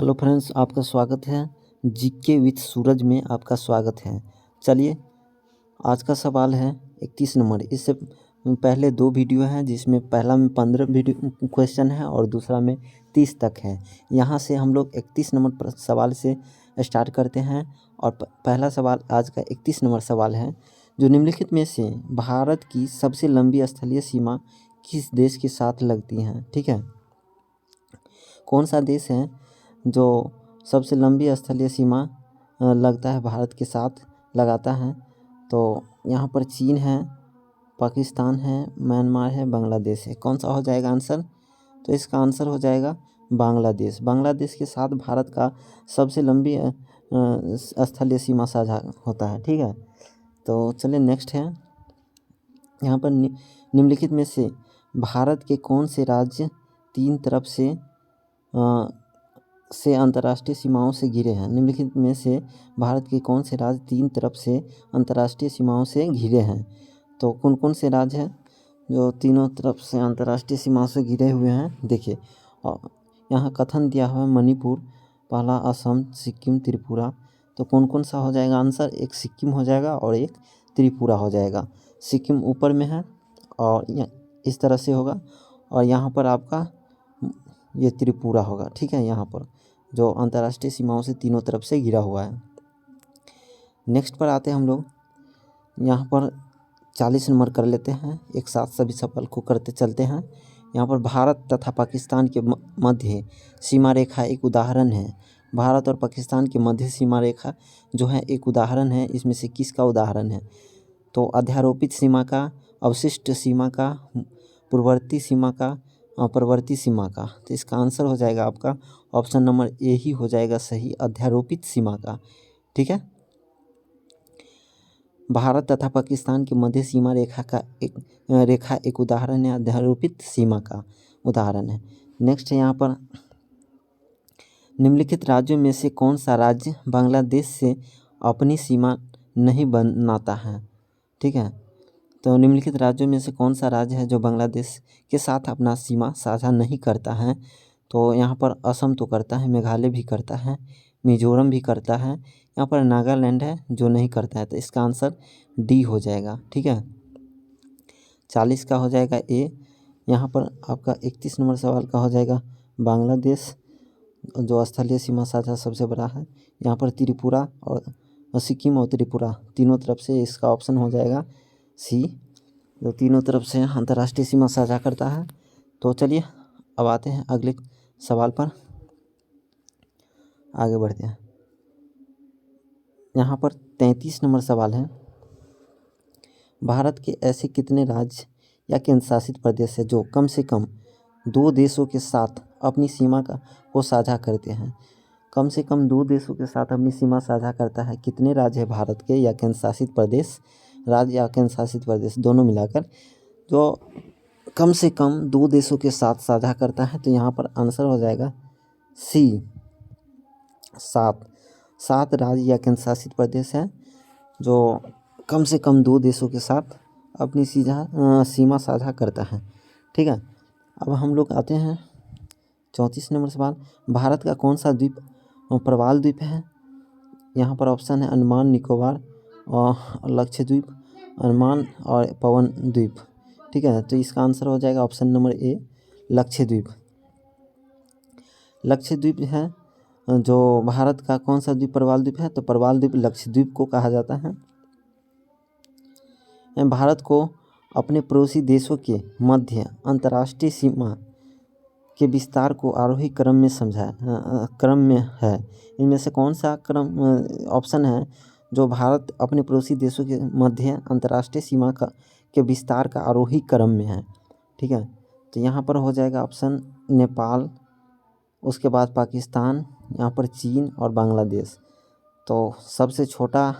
Hello friends, आपका स्वागत है। जीके विथ सूरज में आपका स्वागत है। चलिए, आज का सवाल है 31 नंबर। इससे पहले दो वीडियो हैं, जिसमें पहला में 15 वीडियो क्वेश्चन है और दूसरा में 30 तक है। यहाँ से हम लोग 31 नंबर सवाल से स्टार्ट करते हैं। और पहला सवाल आज का 31 नंबर सवाल है, जो निम्नलिखित में से भारत की सबसे लंबी स्थलीय सीमा किस देश के साथ लगती है। ठीक है, कौन सा देश है जो सबसे लंबी स्थलीय सीमा लगता है भारत के साथ लगाता है। तो यहाँ पर चीन है, पाकिस्तान है, म्यांमार है, बांग्लादेश है। कौन सा हो जाएगा आंसर? तो इसका आंसर हो जाएगा बांग्लादेश। बांग्लादेश के साथ भारत का सबसे लंबी स्थलीय सीमा साझा होता है। ठीक है, तो चलिए नेक्स्ट है। यहाँ पर निम्नलिखित में से भारत के कौन से राज्य तीन तरफ से अंतर्राष्ट्रीय सीमाओं से घिरे हैं। निम्नलिखित में से भारत के कौन से राज्य तीन तरफ से अंतर्राष्ट्रीय सीमाओं से घिरे हैं। तो कौन कौन से राज्य हैं जो तीनों तरफ से अंतर्राष्ट्रीय सीमाओं से घिरे हुए हैं? देखिए, यहाँ कथन दिया हुआ है मणिपुर, पहला असम, सिक्किम, त्रिपुरा। तो कौन कौन सा हो जाएगा आंसर? एक सिक्किम हो जाएगा और एक त्रिपुरा हो जाएगा। सिक्किम ऊपर में है और इस तरह से होगा, और यहाँ पर आपका ये त्रिपुरा होगा। ठीक है, यहाँ पर जो अंतर्राष्ट्रीय सीमाओं से तीनों तरफ से घिरा हुआ है। नेक्स्ट पर आते हैं हम लोग। यहाँ पर 40 नंबर कर लेते हैं, एक साथ सभी सवाल को करते चलते हैं। यहाँ पर भारत तथा पाकिस्तान के मध्य सीमा रेखा एक उदाहरण है। भारत और पाकिस्तान के मध्य सीमा रेखा जो है एक उदाहरण है। इसमें से किसका उदाहरण है? तो अध्यारोपित सीमा का, अवशिष्ट सीमा का, पूर्ववर्ती सीमा का, परवर्ती सीमा का। तो इसका आंसर हो जाएगा आपका ऑप्शन नंबर ए ही हो जाएगा सही, अध्यारोपित सीमा का। ठीक है, भारत तथा पाकिस्तान की मध्य सीमा रेखा एक उदाहरण है, अध्यारोपित सीमा का उदाहरण है। नेक्स्ट है यहाँ पर, निम्नलिखित राज्यों में से कौन सा राज्य बांग्लादेश से अपनी सीमा नहीं बनाता है। ठीक है, तो निम्नलिखित राज्यों में से कौन सा राज्य है जो बांग्लादेश के साथ अपना सीमा साझा नहीं करता है। तो यहाँ पर असम तो करता है, मेघालय भी करता है, मिजोरम भी करता है, यहाँ पर नागालैंड है जो नहीं करता है। तो इसका आंसर डी हो जाएगा। ठीक है, 40 का हो जाएगा ए। यहाँ पर आपका 31 नंबर सवाल का हो जाएगा बांग्लादेश, जो स्थलीय सीमा साझा सबसे बड़ा है। यहाँ पर त्रिपुरा और सिक्किम और त्रिपुरा तीनों तरफ से, इसका ऑप्शन हो जाएगा सी, जो तीनों तरफ से अंतर्राष्ट्रीय सीमा साझा करता है। तो चलिए अब आते हैं अगले सवाल पर, आगे बढ़ते हैं। यहाँ पर 33 नंबर सवाल है, भारत के ऐसे कितने राज्य या केंद्र शासित प्रदेश है जो कम से कम दो देशों के साथ अपनी सीमा को साझा करते हैं। कम से कम दो देशों के साथ अपनी सीमा साझा करता है। कितने राज्य है भारत के, या केंद्र शासित प्रदेश, राज्य या केंद्र शासित प्रदेश दोनों मिलाकर, जो कम से कम दो देशों के साथ साझा करता है। तो यहाँ पर आंसर हो जाएगा सी, 7 राज्य या केंद्र शासित प्रदेश हैं जो कम से कम दो देशों के साथ अपनी सीमा साझा करता है। ठीक है, अब हम लोग आते हैं 34 नंबर सवाल, भारत का कौन सा द्वीप प्रवाल द्वीप है। यहाँ पर ऑप्शन है अंडमान निकोबार और लक्षद्वीप, अंडमान और पवन द्वीप। ठीक है, तो इसका आंसर हो जाएगा option number A, Lakshadweep. Lakshadweep है जो भारत का कौन सा द्वीप प्रवाल द्वीप है। तो प्रवाल द्वीप लक्षद्वीप को कहा जाता है। भारत को अपने पड़ोसी देशों के मध्य अंतर्राष्ट्रीय सीमा के विस्तार को आरोही क्रम में है। इनमें से कौन सा क्रम ऑप्शन है जो भारत अपने पड़ोसी देशों के मध्य अंतर्राष्ट्रीय सीमा के विस्तार का आरोही क्रम में है। ठीक है, तो यहाँ पर हो जाएगा ऑप्शन नेपाल, उसके बाद पाकिस्तान, यहाँ पर चीन और बांग्लादेश। तो सबसे छोटा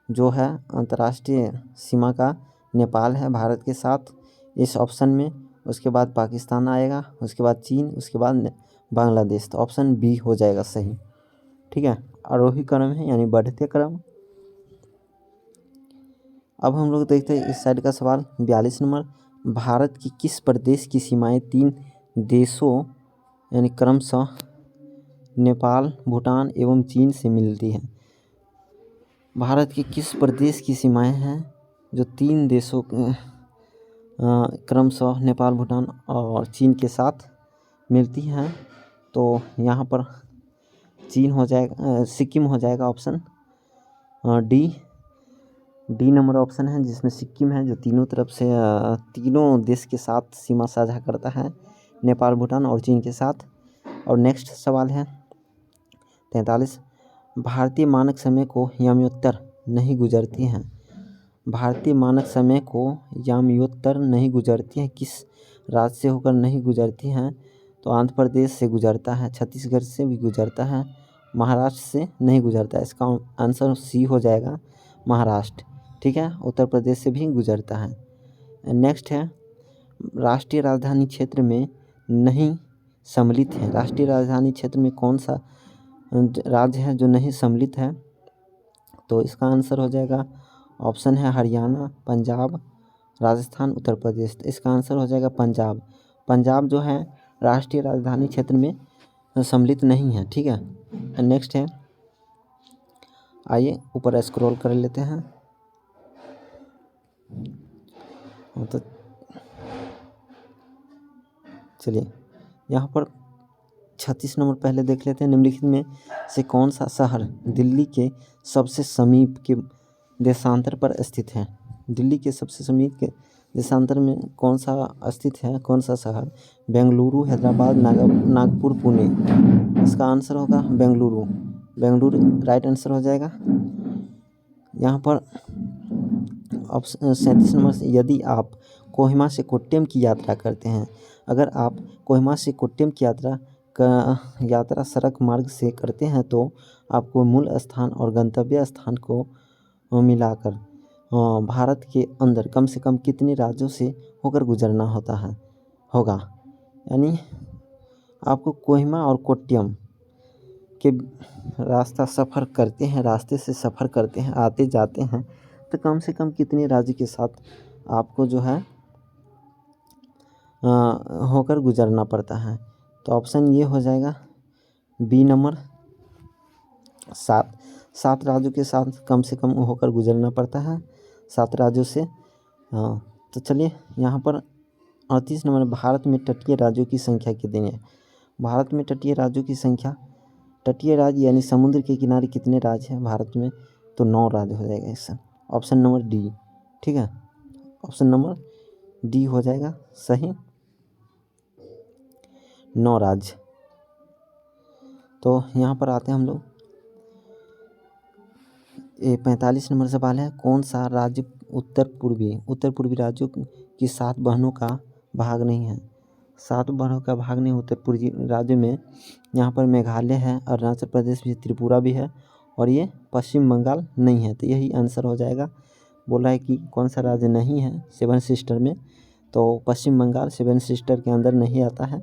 जो है अंतर्राष्ट्रीय सीमा का नेपाल है भारत के साथ इस ऑप्शन में, उसके बाद पाकिस्तान आएगा, उसके बाद चीन, उसके बाद बांग्लादेश। तो ऑप्शन बी हो जाएगा सही। ठीक है, आरोही क्रम है यानी बढ़ते क्रम। अब हम लोग देखते हैं इस साइड का सवाल 42 नंबर, भारत की किस प्रदेश की सीमाएं तीन देशों यानी क्रमशः नेपाल, भूटान एवं चीन से मिलती है। भारत के किस प्रदेश की सीमाएं हैं जो 3 देशों क्रमशः नेपाल, भूटान और चीन के साथ मिलती हैं? तो यहाँ पर चीन हो जाएगा, सिक्किम हो जाएगा ऑप्शन डी नंबर ऑप्शन है, जिसमें सिक्किम है, जो तीनों तरफ से तीनों देश के साथ सीमा साझा करता है, नेपाल, भूटान और चीन के साथ। और नेक्स्ट सवाल है 43, भारतीय मानक समय को याम्योत्तर नहीं गुजरती हैं। भारतीय मानक समय को याम्योत्तर नहीं गुजरती हैं, किस राज्य से होकर नहीं गुजरती हैं? तो आंध्र प्रदेश से गुजरता है, छत्तीसगढ़ से भी गुजरता है, महाराष्ट्र से नहीं गुजरता है। इसका आंसर सी हो जाएगा, महाराष्ट्र। ठीक है, उत्तर प्रदेश से भी गुजरता है। नेक्स्ट है राष्ट्रीय राजधानी क्षेत्र में नहीं सम्मिलित है। राष्ट्रीय राजधानी क्षेत्र में कौन सा राज्य है जो नहीं सम्मिलित है? तो इसका आंसर हो जाएगा, ऑप्शन है हरियाणा, पंजाब, राजस्थान, उत्तर प्रदेश। तो इसका आंसर हो जाएगा पंजाब। पंजाब जो है राष्ट्रीय राजधानी क्षेत्र में सम्मिलित नहीं है। ठीक है, नेक्स्ट है, आइए ऊपर स्क्रॉल कर लेते हैं। तो चलिए यहाँ पर 36 नंबर पहले देख लेते हैं। निम्नलिखित में से कौन सा शहर दिल्ली के सबसे समीप के देशांतर पर स्थित है? दिल्ली के सबसे समीप के देशांतर में कौन सा स्थित है, कौन सा शहर? बेंगलुरु, हैदराबाद, नागपुर, पुणे। इसका आंसर होगा बेंगलुरु। बेंगलुरु राइट आंसर हो जाएगा। यहाँ पर ऑप्शन 37 नंबर से, यदि आप कोहिमा से कोट्टयम की यात्रा करते हैं, अगर आप कोहिमा से कोट्टयम की यात्रा सड़क मार्ग से करते हैं तो आपको मूल स्थान और गंतव्य स्थान को मिलाकर भारत के अंदर कम से कम कितने राज्यों से होकर गुजरना होगा? यानी आपको कोहिमा और कोट्टयम के रास्ते से सफ़र करते हैं, आते जाते हैं, तो कम से कम कितने राज्य के साथ आपको जो है होकर गुजरना पड़ता है? तो ऑप्शन ये हो जाएगा बी नंबर, 7 राज्यों के साथ कम से कम होकर गुजरना पड़ता है, 7 राज्यों से। हाँ, तो चलिए यहाँ पर 38 नंबर, भारत में तटीय राज्यों की संख्या कितनी है? भारत में तटीय राज्यों की संख्या, तटीय राज्य यानी समुद्र के किनारे कितने राज्य हैं भारत में? तो 9 राज्य हो जाएगा इसका, ऑप्शन नंबर डी। ठीक है, ऑप्शन नंबर डी हो जाएगा सही, 9 राज्य। तो यहाँ पर आते हैं हम लोग, 45 नंबर सवाल है, कौन सा राज्य उत्तर पूर्वी राज्यों की 7 बहनों का भाग नहीं है? 7 बहनों का भाग नहीं उत्तर पूर्वी राज्यों में। यहाँ पर मेघालय है, अरुणाचल प्रदेश भी, त्रिपुरा भी है, और ये पश्चिम बंगाल नहीं है। तो यही आंसर हो जाएगा। बोला है कि कौन सा राज्य नहीं है 7 सिस्टर में, तो पश्चिम बंगाल 7 सिस्टर के अंदर नहीं आता है।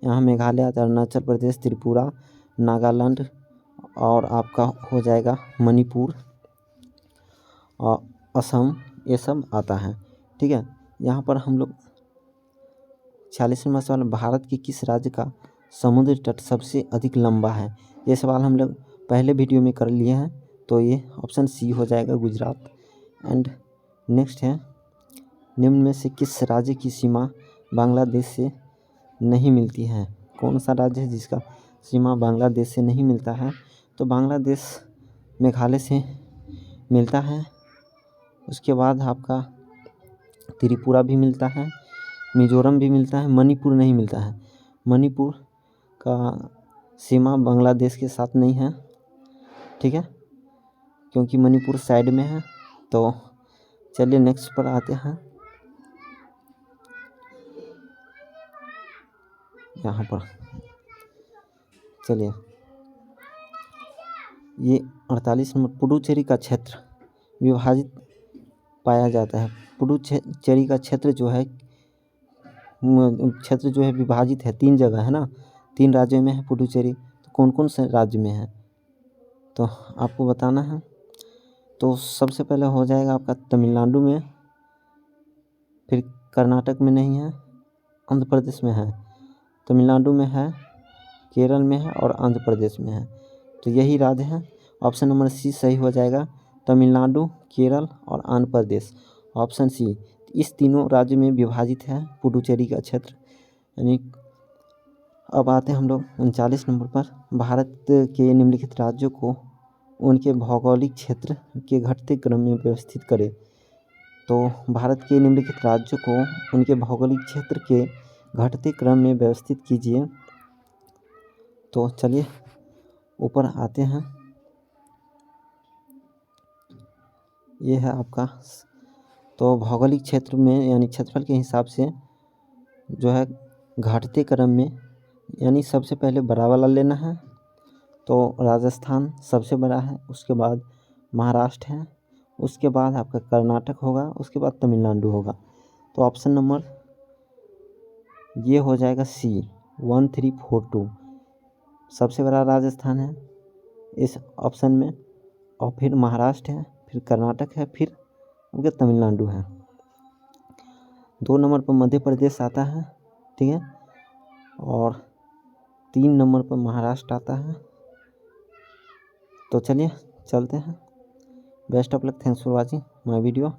यहाँ मेघालय, अरुणाचल प्रदेश, त्रिपुरा, नागालैंड और आपका हो जाएगा मणिपुर और असम, ये सब आता है। ठीक है, यहाँ पर हम लोग 46वां सवाल, भारत के किस राज्य का समुद्र तट सबसे अधिक लंबा है? ये सवाल हम लोग पहले वीडियो में कर लिए हैं, तो ये ऑप्शन सी हो जाएगा, गुजरात। एंड नेक्स्ट है, निम्न में से किस राज्य की सीमा बांग्लादेश से नहीं मिलती है? कौन सा राज्य है जिसका सीमा बांग्लादेश से नहीं मिलता है? तो बांग्लादेश मेघालय से मिलता है, उसके बाद आपका त्रिपुरा भी मिलता है, मिजोरम भी मिलता है, मणिपुर नहीं मिलता है। मणिपुर का सीमा बांग्लादेश के साथ नहीं है। ठीक है, क्योंकि मणिपुर साइड में है। तो चलिए नेक्स्ट पर आते हैं। यहाँ पर चलिए, ये 48 नंबर, पुडुचेरी का क्षेत्र विभाजित पाया जाता है। पुडुचेरी का क्षेत्र जो है विभाजित है, 3 जगह है ना, 3 राज्यों में है पुडुचेरी। तो कौन कौन से राज्य में है तो आपको बताना है। तो सबसे पहले हो जाएगा आपका तमिलनाडु में, फिर कर्नाटक में नहीं है, आंध्र प्रदेश में है, तमिलनाडु में है, केरल में है और आंध्र प्रदेश में है। तो यही राज्य है। ऑप्शन नंबर सी सही हो जाएगा, तमिलनाडु, केरल और आंध्र प्रदेश। ऑप्शन सी, इस तीनों राज्य में विभाजित है पुडुचेरी का क्षेत्र। यानी अब आते हैं हम लोग 39 नंबर पर। भारत के निम्नलिखित राज्यों को उनके भौगोलिक क्षेत्र के घटते क्रम में व्यवस्थित करें। तो भारत के निम्नलिखित राज्यों को उनके भौगोलिक क्षेत्र के घटते क्रम में व्यवस्थित कीजिए। तो चलिए ऊपर आते हैं। ये है आपका, तो भौगोलिक क्षेत्र में यानी क्षेत्रफल के हिसाब से जो है घटते क्रम में, यानी सबसे पहले बड़ा वाला लेना है। तो राजस्थान सबसे बड़ा है, उसके बाद महाराष्ट्र है, उसके बाद आपका कर्नाटक होगा, उसके बाद तमिलनाडु होगा। तो ऑप्शन नंबर ये हो जाएगा सी 1342। सबसे बड़ा राजस्थान है इस ऑप्शन में, और फिर महाराष्ट्र है, फिर कर्नाटक है, फिर उनके तमिलनाडु है। 2 नंबर पर मध्य प्रदेश आता है, ठीक है, और 3 नंबर पर महाराष्ट्र आता है। तो चलिए चलते हैं। Best of luck, thanks for watching my video.